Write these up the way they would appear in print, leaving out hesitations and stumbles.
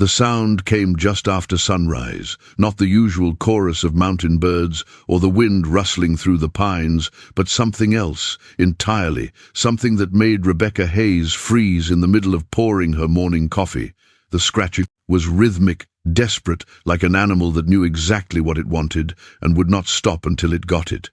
The sound came just after sunrise, not the usual chorus of mountain birds or the wind rustling through the pines, but something else entirely, something that made Rebecca Hayes freeze in the middle of pouring her morning coffee. The scratching was rhythmic, desperate, like an animal that knew exactly what it wanted and would not stop until it got it.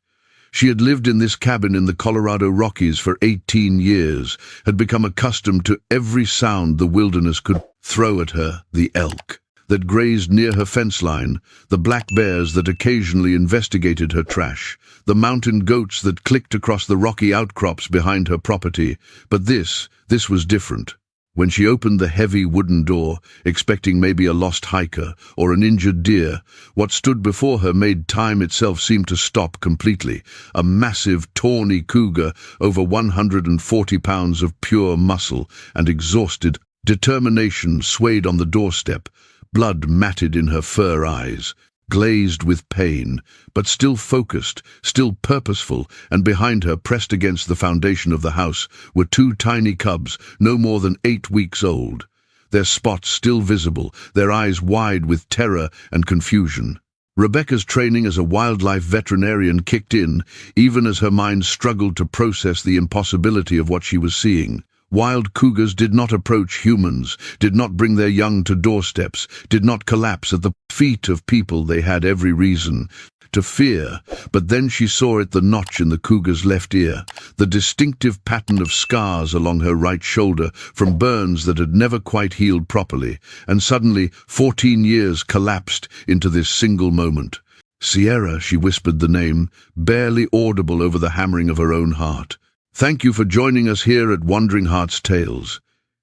She had lived in this cabin in the Colorado Rockies for 18 years, had become accustomed to every sound the wilderness could throw at her: the elk that grazed near her fence line, the black bears that occasionally investigated her trash, the mountain goats that clicked across the rocky outcrops behind her property. But this was different. When she opened the heavy wooden door, expecting maybe a lost hiker or an injured deer, what stood before her made time itself seem to stop completely. A massive, tawny cougar, over 140 pounds of pure muscle and exhausted determination, swayed on the doorstep, blood matted in her fur eyes, glazed with pain, but still focused, still purposeful, and behind her, pressed against the foundation of the house, were two tiny cubs, no more than 8 weeks old, their spots still visible, their eyes wide with terror and confusion. Rebecca's training as a wildlife veterinarian kicked in, even as her mind struggled to process the impossibility of what she was seeing. Wild cougars did not approach humans, did not bring their young to doorsteps, did not collapse at the feet of people they had every reason to fear. But then she saw it: the notch in the cougar's left ear, the distinctive pattern of scars along her right shoulder from burns that had never quite healed properly, and suddenly 14 years collapsed into this single moment. Sierra, she whispered the name, barely audible over the hammering of her own heart. Thank you for joining us here at Wandering Heart's Tales.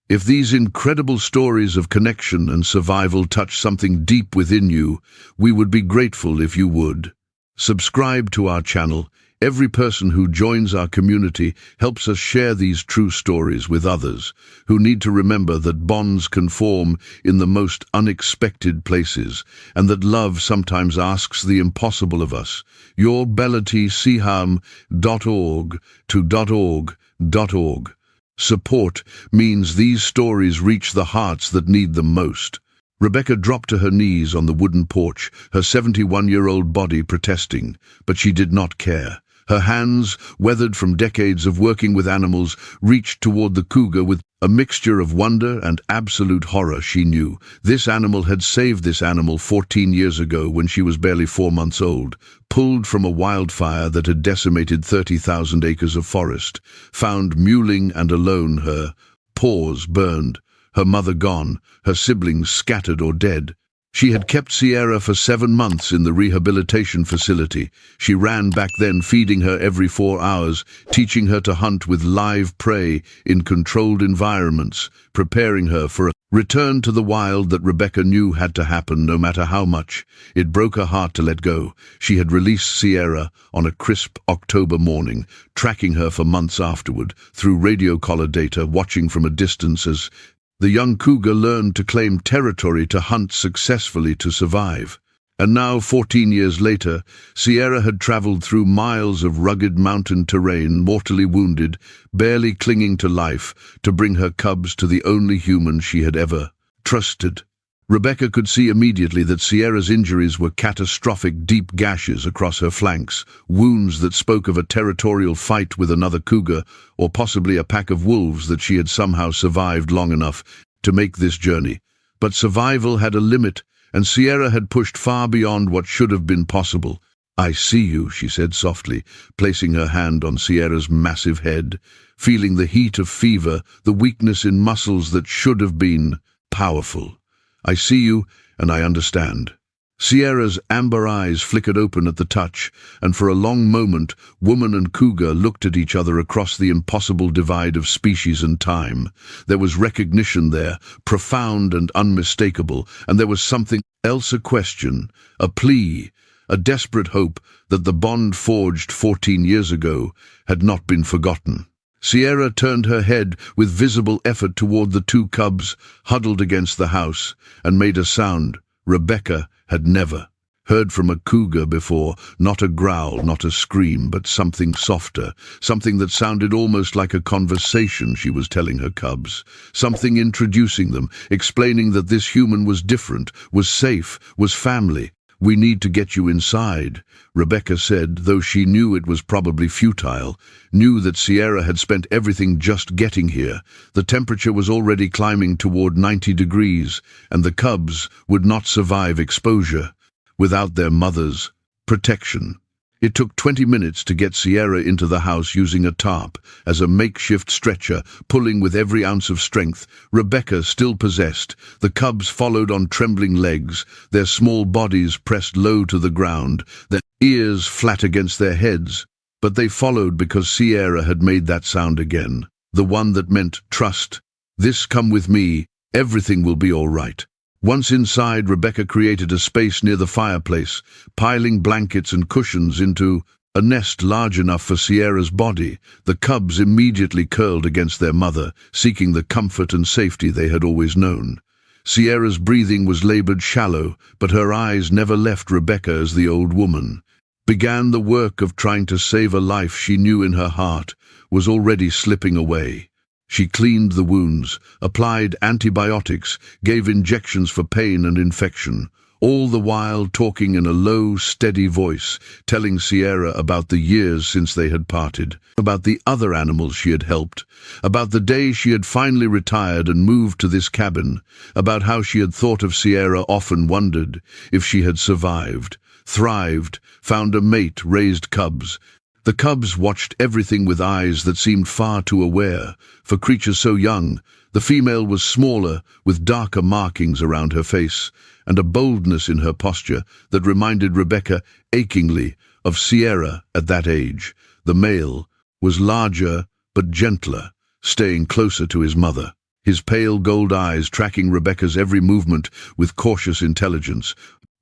If these incredible stories of connection and survival touch something deep within you, we would be grateful if you would subscribe to our channel. Every person who joins our community helps us share these true stories with others who need to remember that bonds can form in the most unexpected places, and that love sometimes asks the impossible of us. Your belletysiham.org to .org.org. Support means these stories reach the hearts that need them most. Rebecca dropped to her knees on the wooden porch, her 71-year-old body protesting, but she did not care. Her hands, weathered from decades of working with animals, reached toward the cougar with a mixture of wonder and absolute horror. She knew this animal had saved this animal 14 years ago when she was barely 4 months old, pulled from a wildfire that had decimated 30,000 acres of forest, found mewling and alone, her paws burned, her mother gone, her siblings scattered or dead. She had kept Sierra for 7 months in the rehabilitation facility. She ran back then, feeding her every 4 hours, teaching her to hunt with live prey in controlled environments, preparing her for a return to the wild that Rebecca knew had to happen no matter how much. It broke her heart to let go. She had released Sierra on a crisp October morning, tracking her for months afterward, through radio collar data, watching from a distance as the young cougar learned to claim territory, to hunt successfully, to survive. And now, 14 years later, Sierra had traveled through miles of rugged mountain terrain, mortally wounded, barely clinging to life, to bring her cubs to the only human she had ever trusted. Rebecca could see immediately that Sierra's injuries were catastrophic: deep gashes across her flanks, wounds that spoke of a territorial fight with another cougar, or possibly a pack of wolves that she had somehow survived long enough to make this journey. But survival had a limit, and Sierra had pushed far beyond what should have been possible. "I see you," she said softly, placing her hand on Sierra's massive head, feeling the heat of fever, the weakness in muscles that should have been powerful. "I see you, and I understand." Sierra's amber eyes flickered open at the touch, and for a long moment, woman and cougar looked at each other across the impossible divide of species and time. There was recognition there, profound and unmistakable, and there was something else: a question, a plea, a desperate hope that the bond forged 14 years ago had not been forgotten. Sierra turned her head with visible effort toward the 2 cubs huddled against the house, and made a sound Rebecca had never Heard from a cougar before, not a growl, not a scream, but something softer, something that sounded almost like a conversation she was telling her cubs, something introducing them, explaining that this human was different, was safe, was family. "We need to get you inside," Rebecca said, though she knew it was probably futile, knew that Sierra had spent everything just getting here. The temperature was already climbing toward 90 degrees, and the cubs would not survive exposure without their mother's protection. It took 20 minutes to get Sierra into the house using a tarp as a makeshift stretcher, pulling with every ounce of strength. Rebecca still possessed. The cubs followed on trembling legs, their small bodies pressed low to the ground, their ears flat against their heads. But they followed because Sierra had made that sound again, the one that meant trust. "This, come with me. Everything will be all right." Once inside, Rebecca created a space near the fireplace, piling blankets and cushions into a nest large enough for Sierra's body. The cubs immediately curled against their mother, seeking the comfort and safety they had always known. Sierra's breathing was labored shallow, but her eyes never left Rebecca as the old woman began the work of trying to save a life she knew in her heart was already slipping away. She cleaned the wounds, applied antibiotics, gave injections for pain and infection, all the while talking in a low, steady voice, telling Sierra about the years since they had parted, about the other animals she had helped, about the day she had finally retired and moved to this cabin, about how she had thought of Sierra, often wondered if she had survived, thrived, found a mate, raised cubs. The cubs watched everything with eyes that seemed far too aware. For creatures so young, the female was smaller, with darker markings around her face, and a boldness in her posture that reminded Rebecca achingly of Sierra at that age. The male was larger but gentler, staying closer to his mother, his pale gold eyes tracking Rebecca's every movement with cautious intelligence.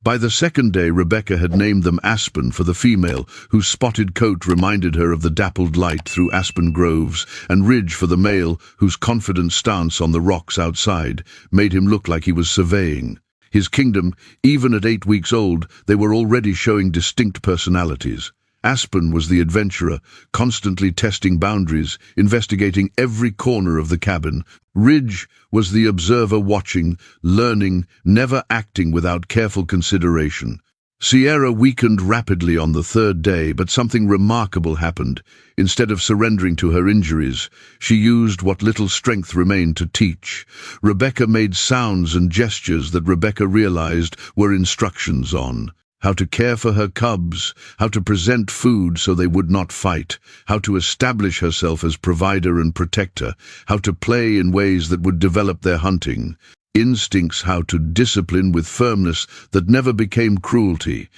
By the second day, Rebecca had named them Aspen for the female, whose spotted coat reminded her of the dappled light through aspen groves, and Ridge for the male, whose confident stance on the rocks outside made him look like he was surveying his kingdom. Even at 8 weeks old, they were already showing distinct personalities. Aspen was the adventurer, constantly testing boundaries, investigating every corner of the cabin. Ridge was the observer, watching, learning, never acting without careful consideration. Sierra weakened rapidly on the third day, but something remarkable happened. Instead of surrendering to her injuries, she used what little strength remained to teach. Rebecca made sounds and gestures that Rebecca realized were instructions on how to care for her cubs, how to present food so they would not fight, how to establish herself as provider and protector, how to play in ways that would develop their hunting instincts, how to discipline with firmness that never became cruelty.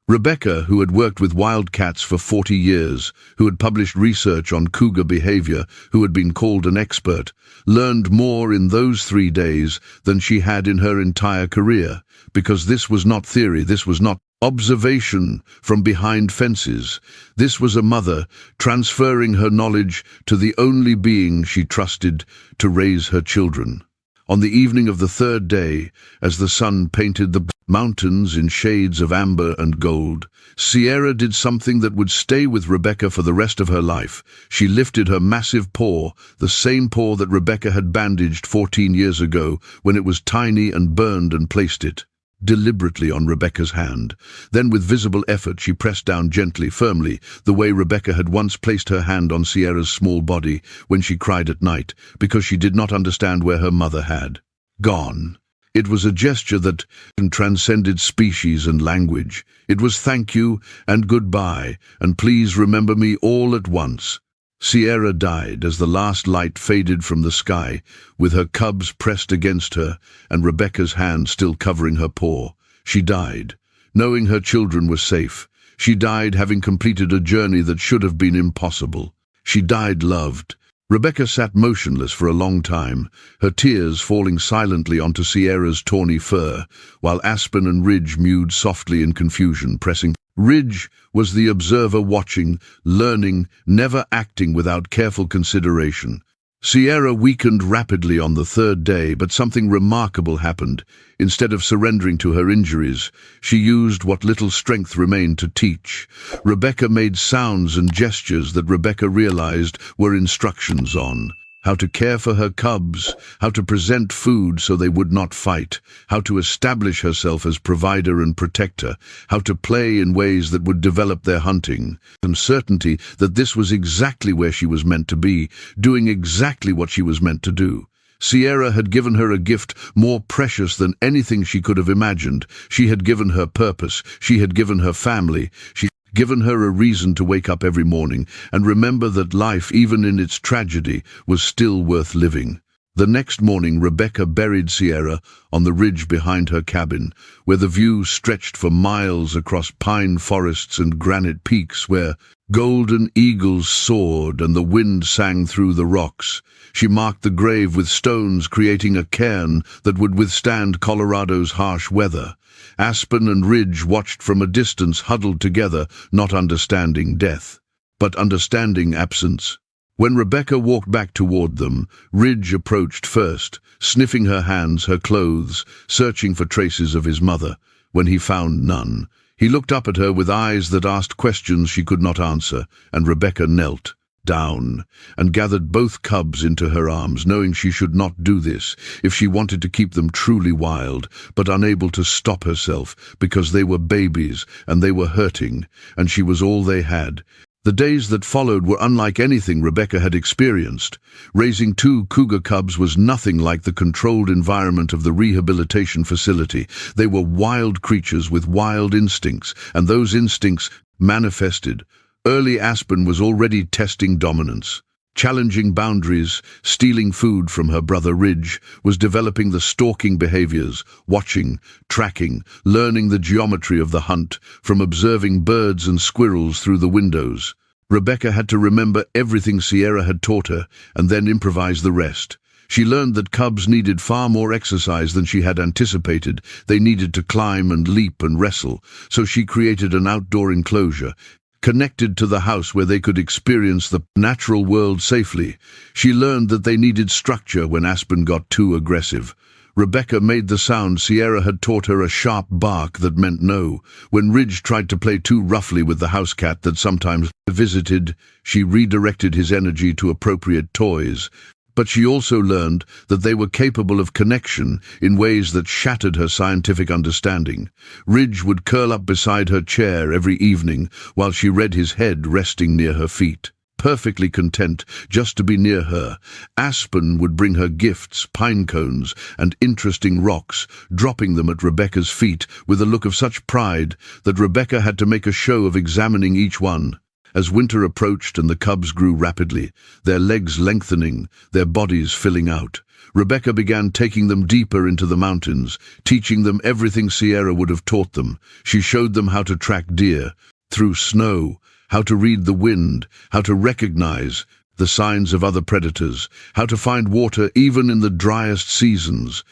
Rebecca, who had worked with wildcats for 40 years, who had published research on cougar behavior, who had been called an expert, learned more in those 3 days than she had in her entire career, because this was not theory, this was not observation from behind fences. This was a mother transferring her knowledge to the only being she trusted to raise her children. On the evening of the third day, as the sun painted the mountains in shades of amber and gold, Sierra did something that would stay with Rebecca for the rest of her life. She lifted her massive paw, the same paw that Rebecca had bandaged 14 years ago when it was tiny and burned, and placed it deliberately on Rebecca's hand. Then with visible effort she pressed down gently, firmly, the way Rebecca had once placed her hand on Sierra's small body when she cried at night, because she did not understand where her mother had gone. It was a gesture that transcended species and language. It was thank you and goodbye, and please remember me all at once. Sierra died as the last light faded from the sky, with her cubs pressed against her and Rebecca's hand still covering her paw. She died, knowing her children were safe. She died having completed a journey that should have been impossible. She died loved. Rebecca sat motionless for a long time, her tears falling silently onto Sierra's tawny fur, while Aspen and Ridge mewed softly in confusion, pressing. Ridge was the observer, watching, learning, never acting without careful consideration. Sierra weakened rapidly on the third day, but something remarkable happened. Instead of surrendering to her injuries, she used what little strength remained to teach. Rebecca made sounds and gestures that Rebecca realized were instructions on how to care for her cubs, how to present food so they would not fight, how to establish herself as provider and protector, how to play in ways that would develop their hunting, and certainty that this was exactly where she was meant to be, doing exactly what she was meant to do. Sierra had given her a gift more precious than anything she could have imagined. She had given her purpose, she had given her family, she given her a reason to wake up every morning and remember that life, even in its tragedy, was still worth living. The next morning, Rebecca buried Sierra on the ridge behind her cabin, where the view stretched for miles across pine forests and granite peaks, where golden eagles soared and the wind sang through the rocks. She marked the grave with stones, creating a cairn that would withstand Colorado's harsh weather. Aspen and Ridge watched from a distance, huddled together, not understanding death, but understanding absence. When Rebecca walked back toward them, Ridge approached first, sniffing her hands, her clothes, searching for traces of his mother. When he found none, he looked up at her with eyes that asked questions she could not answer, and Rebecca knelt down and gathered both cubs into her arms, knowing she should not do this if she wanted to keep them truly wild, but unable to stop herself because they were babies and they were hurting, and she was all they had. The days that followed were unlike anything Rebecca had experienced. Raising two cougar cubs was nothing like the controlled environment of the rehabilitation facility. They were wild creatures with wild instincts, and those instincts manifested. Early Aspen was already testing dominance, challenging boundaries, stealing food from her brother Ridge, was developing the stalking behaviors, watching, tracking, learning the geometry of the hunt, from observing birds and squirrels through the windows. Rebecca had to remember everything Sierra had taught her, and then improvise the rest. She learned that cubs needed far more exercise than she had anticipated. They needed to climb and leap and wrestle, so she created an outdoor enclosure, connected to the house where they could experience the natural world safely. She learned that they needed structure when Aspen got too aggressive. Rebecca made the sound Sierra had taught her, a sharp bark that meant no. When Ridge tried to play too roughly with the house cat that sometimes visited, she redirected his energy to appropriate toys. But she also learned that they were capable of connection in ways that shattered her scientific understanding. Ridge would curl up beside her chair every evening while she read, his head resting near her feet, perfectly content just to be near her. Aspen would bring her gifts, pine cones, and interesting rocks, dropping them at Rebecca's feet with a look of such pride that Rebecca had to make a show of examining each one. As winter approached and the cubs grew rapidly, their legs lengthening, their bodies filling out, Rebecca began taking them deeper into the mountains, teaching them everything Sierra would have taught them. She showed them how to track deer through snow, how to read the wind, how to recognize the signs of other predators, how to find water even in the driest seasons.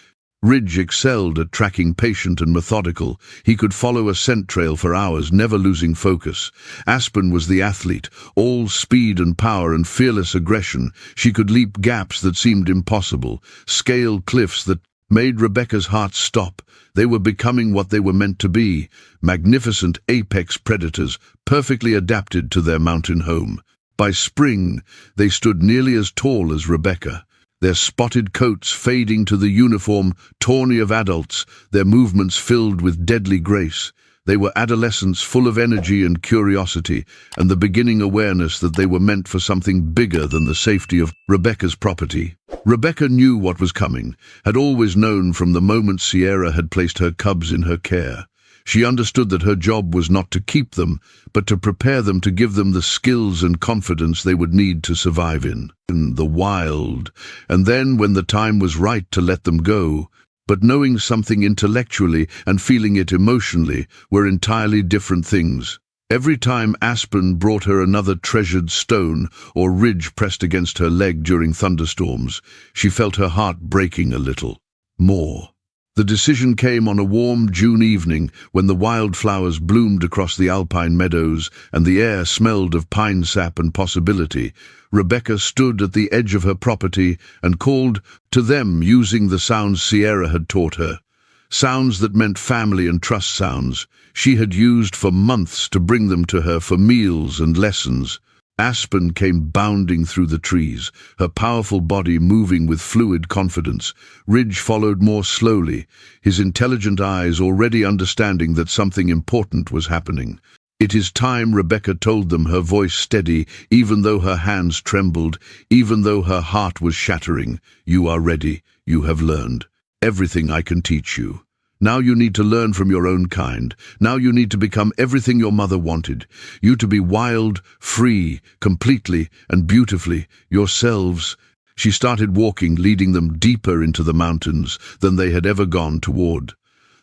Ridge excelled at tracking, patient and methodical. He could follow a scent trail for hours, never losing focus. Aspen was the athlete, all speed and power and fearless aggression. She could leap gaps that seemed impossible, scale cliffs that made Rebecca's heart stop. They were becoming what they were meant to be, magnificent apex predators, perfectly adapted to their mountain home. By spring, they stood nearly as tall as Rebecca, their spotted coats fading to the uniform tawny of adults, their movements filled with deadly grace. They were adolescents full of energy and curiosity, and the beginning awareness that they were meant for something bigger than the safety of Rebecca's property. Rebecca knew what was coming, had always known from the moment Sierra had placed her cubs in her care. She understood that her job was not to keep them, but to prepare them, to give them the skills and confidence they would need to survive in the wild, and then, when the time was right, to let them go. But knowing something intellectually and feeling it emotionally were entirely different things. Every time Aspen brought her another treasured stone or Ridge pressed against her leg during thunderstorms, she felt her heart breaking a little more. The decision came on a warm June evening when the wildflowers bloomed across the alpine meadows and the air smelled of pine sap and possibility. Rebecca stood at the edge of her property and called to them using the sounds Sierra had taught her. Sounds that meant family and trust sounds. She had used for months to bring them to her for meals and lessons. Aspen came bounding through the trees, her powerful body moving with fluid confidence. Ridge followed more slowly, his intelligent eyes already understanding that something important was happening. "It is time," Rebecca told them, her voice steady, even though her hands trembled, even though her heart was shattering. "You are ready. You have learned everything I can teach you. Now you need to learn from your own kind. Now you need to become everything your mother wanted. You to be wild, free, completely and beautifully, yourselves." She started walking, leading them deeper into the mountains than they had ever gone toward.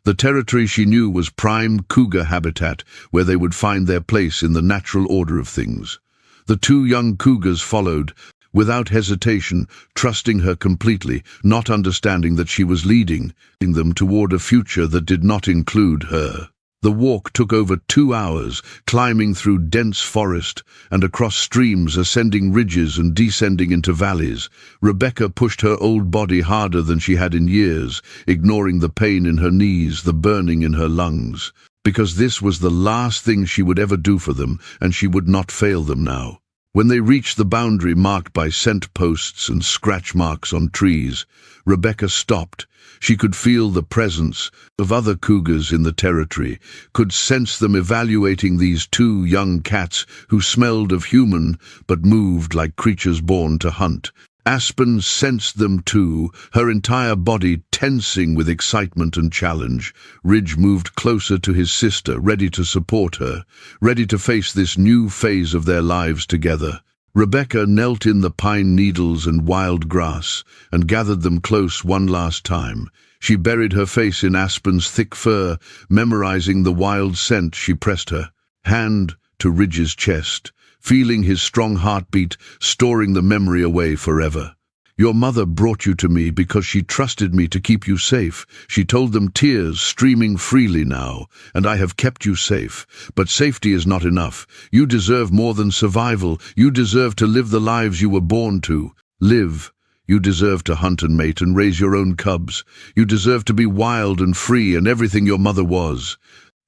The territory she knew was prime cougar habitat, where they would find their place in the natural order of things. The two young cougars followed, without hesitation, trusting her completely, not understanding that she was leading them toward a future that did not include her. The walk took over 2 hours, climbing through dense forest and across streams, ascending ridges and descending into valleys. Rebecca pushed her old body harder than she had in years, ignoring the pain in her knees, the burning in her lungs, because this was the last thing she would ever do for them, and she would not fail them now. When they reached the boundary marked by scent posts and scratch marks on trees, Rebecca stopped. She could feel the presence of other cougars in the territory, could sense them evaluating these two young cats who smelled of human but moved like creatures born to hunt. Aspen sensed them too, her entire body tensing with excitement and challenge. Ridge moved closer to his sister, ready to support her, ready to face this new phase of their lives together. Rebecca knelt in the pine needles and wild grass and gathered them close one last time. She buried her face in Aspen's thick fur, memorizing the wild scent. She pressed her hand to Ridge's chest, feeling his strong heartbeat, storing the memory away forever. "Your mother brought you to me because she trusted me to keep you safe," she told them, tears streaming freely now, "and I have kept you safe. But safety is not enough. You deserve more than survival. You deserve to live the lives you were born to live. You deserve to hunt and mate and raise your own cubs. You deserve to be wild and free and everything your mother was."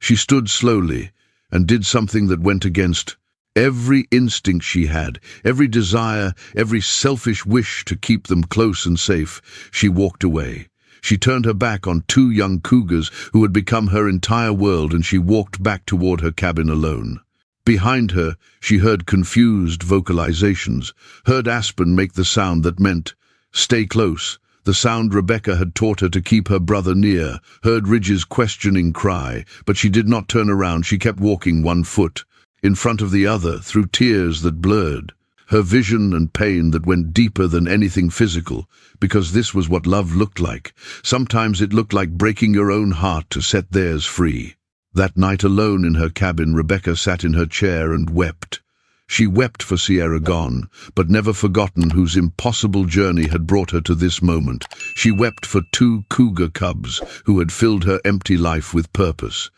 She stood slowly and did something that went against every instinct she had, every desire, every selfish wish to keep them close and safe. She walked away. She turned her back on two young cougars who had become her entire world, and she walked back toward her cabin alone. Behind her, she heard confused vocalizations, heard Aspen make the sound that meant, "Stay close," the sound Rebecca had taught her to keep her brother near, heard Ridge's questioning cry, but she did not turn around. She kept walking, one foot in front of the other, through tears that blurred her vision and pain that went deeper than anything physical, because this was what love looked like. Sometimes it looked like breaking your own heart to set theirs free. That night alone in her cabin, Rebecca sat in her chair and wept. She wept for Sierra gone, but never forgotten whose impossible journey had brought her to this moment. She wept for two cougar cubs who had filled her empty life with purpose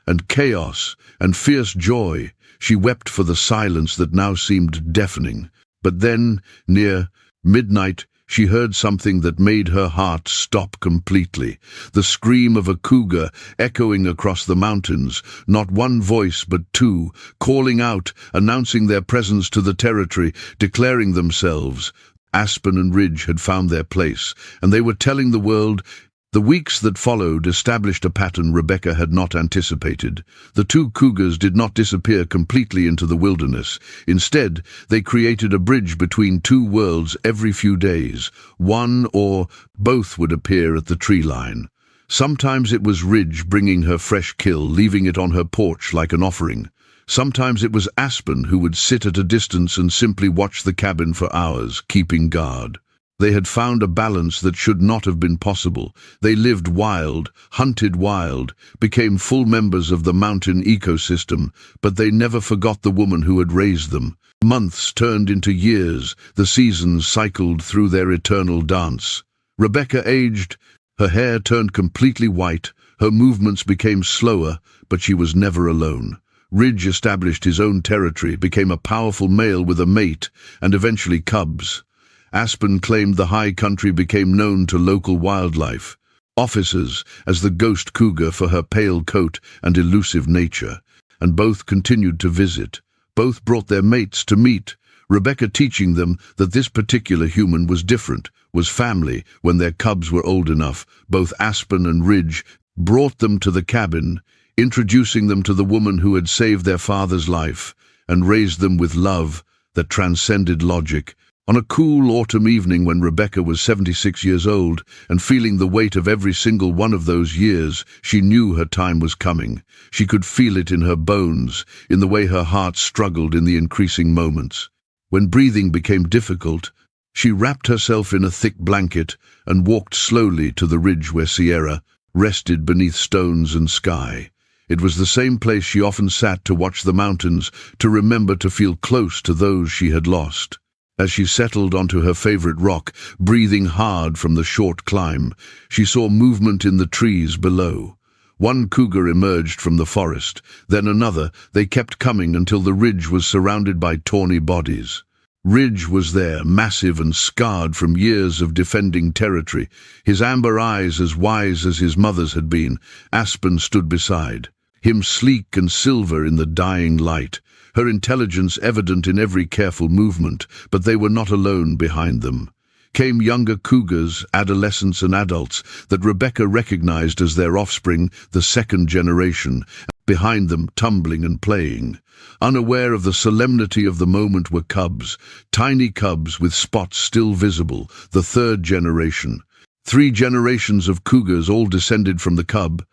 and chaos and fierce joy. She wept for the silence that now seemed deafening. But then, near midnight, she heard something that made her heart stop completely. The scream of a cougar echoing across the mountains, not one voice but two, calling out, announcing their presence to the territory, declaring themselves. Aspen and Ridge had found their place, and they were telling the world. The weeks that followed established a pattern Rebecca had not anticipated. The two cougars did not disappear completely into the wilderness. Instead, they created a bridge between two worlds every few days. One or both would appear at the tree line. Sometimes it was Ridge bringing her fresh kill, leaving it on her porch like an offering. Sometimes it was Aspen who would sit at a distance and simply watch the cabin for hours, keeping guard. They had found a balance that should not have been possible. They lived wild, hunted wild, became full members of the mountain ecosystem, but they never forgot the woman who had raised them. Months turned into years, the seasons cycled through their eternal dance. Rebecca aged Her hair turned completely white, her movements became slower, but she was never alone. Ridge established his own territory, became a powerful male with a mate, and eventually cubs. Aspen claimed the high country became known to local wildlife. Officers as the ghost cougar for her pale coat and elusive nature, and both continued to visit. Both brought their mates to meet, Rebecca teaching them that this particular human was different, was family. When their cubs were old enough, both Aspen and Ridge brought them to the cabin, introducing them to the woman who had saved their father's life and raised them with love that transcended logic. On a cool autumn evening when Rebecca was 76 years old and feeling the weight of every single one of those years, she knew her time was coming. She could feel it in her bones, in the way her heart struggled in the increasing moments. When breathing became difficult, she wrapped herself in a thick blanket and walked slowly to the ridge where Sierra rested beneath stones and sky. It was the same place she often sat to watch the mountains, to remember to feel close to those she had lost. As she settled onto her favorite rock, breathing hard from the short climb, she saw movement in the trees below. One cougar emerged from the forest, then another. They kept coming until the ridge was surrounded by tawny bodies. Ridge was there, massive and scarred from years of defending territory, his amber eyes as wise as his mother's had been. Aspen stood beside him, sleek and silver in the dying light, her intelligence evident in every careful movement. But they were not alone. Behind them came younger cougars, adolescents and adults that Rebecca recognized as their offspring, the second generation. Behind them, tumbling and playing, unaware of the solemnity of the moment, were cubs, tiny cubs with spots still visible, the third generation. 3 generations of cougars, all descended from the cub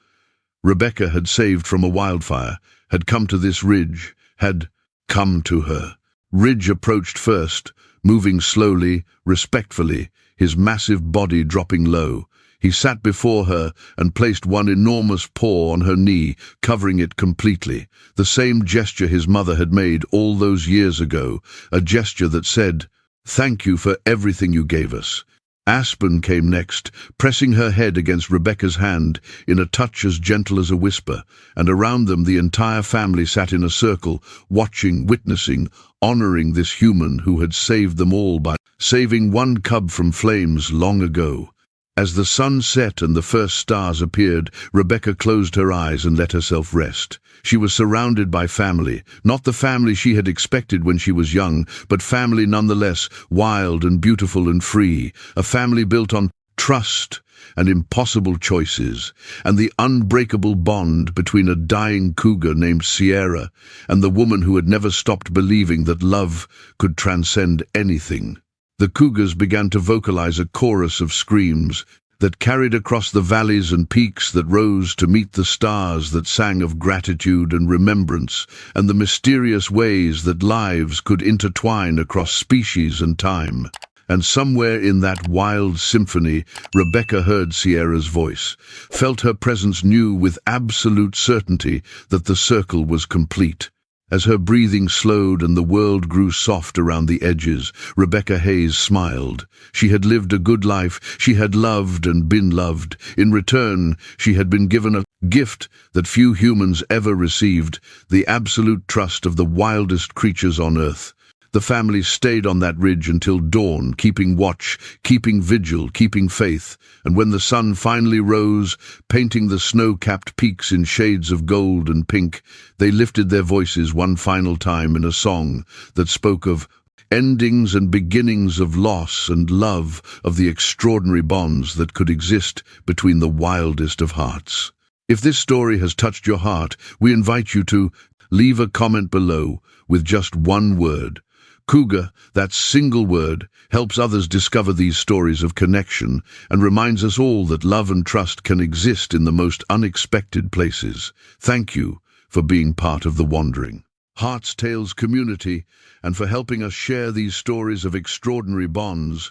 Rebecca had saved from a wildfire, had come to this ridge, had come to her. Ridge approached first, moving slowly, respectfully, his massive body dropping low. He sat before her and placed one enormous paw on her knee, covering it completely. The same gesture his mother had made all those years ago, a gesture that said, "Thank you for everything you gave us." Aspen came next, pressing her head against Rebecca's hand in a touch as gentle as a whisper, and around them the entire family sat in a circle, watching, witnessing, honoring this human who had saved them all by saving one cub from flames long ago. As the sun set and the first stars appeared, Rebecca closed her eyes and let herself rest. She was surrounded by family, not the family she had expected when she was young, but family nonetheless, wild and beautiful and free, a family built on trust and impossible choices, and the unbreakable bond between a dying cougar named Sierra and the woman who had never stopped believing that love could transcend anything. The cougars began to vocalize a chorus of screams that carried across the valleys and peaks that rose to meet the stars, that sang of gratitude and remembrance and the mysterious ways that lives could intertwine across species and time. And somewhere in that wild symphony, Rebecca heard Sierra's voice, felt her presence, knew with absolute certainty that the circle was complete. As her breathing slowed and the world grew soft around the edges, Rebecca Hayes smiled. She had lived a good life. She had loved and been loved. In return, she had been given a gift that few humans ever received, the absolute trust of the wildest creatures on earth. The family stayed on that ridge until dawn, keeping watch, keeping vigil, keeping faith. And when the sun finally rose, painting the snow-capped peaks in shades of gold and pink, they lifted their voices one final time in a song that spoke of endings and beginnings, of loss and love, of the extraordinary bonds that could exist between the wildest of hearts. If this story has touched your heart, we invite you to leave a comment below with just one word. Cougar, that single word, helps others discover these stories of connection and reminds us all that love and trust can exist in the most unexpected places. Thank you for being part of the Wandering Hearts Tales community and for helping us share these stories of extraordinary bonds.